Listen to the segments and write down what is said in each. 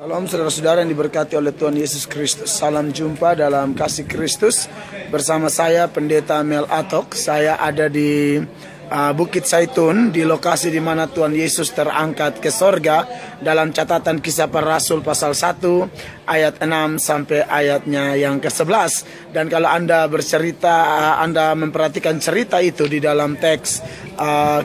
Salam saudara-saudara yang diberkati oleh Tuhan Yesus Kristus. Salam jumpa dalam kasih Kristus. Bersama saya Pendeta Mel Atok. Saya ada di Bukit Zaitun, di lokasi di mana Tuhan Yesus terangkat ke sorga. Dalam catatan Kisah Para Rasul pasal 1 ayat 6 sampai ayatnya yang ke-11. Dan kalau Anda bercerita, Anda memperhatikan cerita itu di dalam teks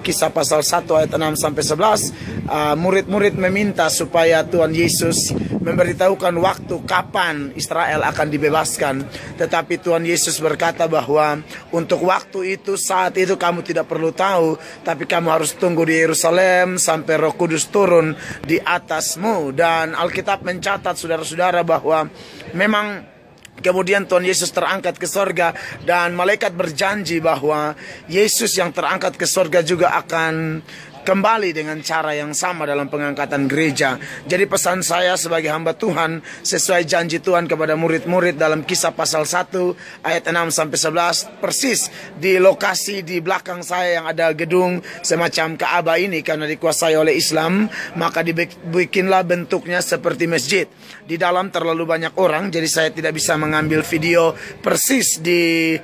Kisah pasal 1 ayat 6 sampai 11, murid-murid meminta supaya Tuhan Yesus memberitahukan waktu kapan Israel akan dibebaskan. Tetapi Tuhan Yesus berkata bahwa untuk waktu itu, saat itu kamu tidak perlu tahu, tapi kamu harus tunggu di Yerusalem sampai Roh Kudus turun di atasmu. Dan Alkitab mencatat saudara-saudara bahwa memang kemudian Tuhan Yesus terangkat ke sorga, dan malaikat berjanji bahwa Yesus yang terangkat ke sorga juga akan kembali dengan cara yang sama dalam pengangkatan gereja. Jadi pesan saya sebagai hamba Tuhan, sesuai janji Tuhan kepada murid-murid dalam Kisah pasal 1 ayat 6 sampai 11, persis di lokasi di belakang saya yang ada gedung semacam Ka'bah ini, karena dikuasai oleh Islam, maka dibikinlah bentuknya seperti masjid. Di dalam terlalu banyak orang, jadi saya tidak bisa mengambil video persis di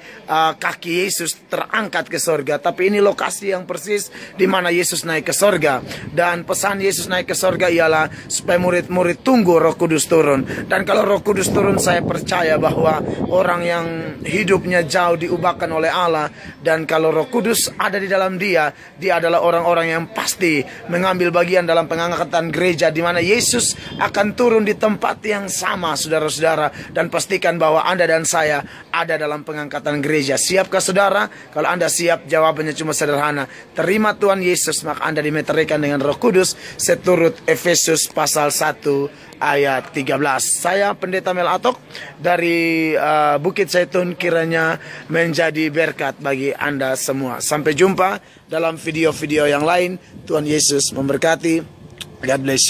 kaki Yesus terangkat ke sorga. Tapi ini lokasi yang persis di mana Yesus naik ke sorga. Dan pesan Yesus naik ke sorga ialah supaya murid-murid tunggu Roh Kudus turun. Dan kalau Roh Kudus turun, saya percaya bahwa orang yang hidupnya jauh diubahkan oleh Allah, dan kalau Roh Kudus ada di dalam dia adalah orang-orang yang pasti mengambil bagian dalam pengangkatan gereja, di mana Yesus akan turun di tempat yang sama, saudara-saudara. Dan pastikan bahwa Anda dan saya ada dalam pengangkatan gereja. Siapkah saudara? Kalau Anda siap, jawabannya cuma sederhana: terima Tuhan Yesus, maka Anda dimeteraikan dengan Roh Kudus seturut Efesus pasal 1 ayat 13. Saya Pendeta Mel Atok dari Bukit Zaitun, kiranya menjadi berkat bagi Anda semua. Sampai jumpa dalam video-video yang lain. Tuhan Yesus memberkati. God bless you.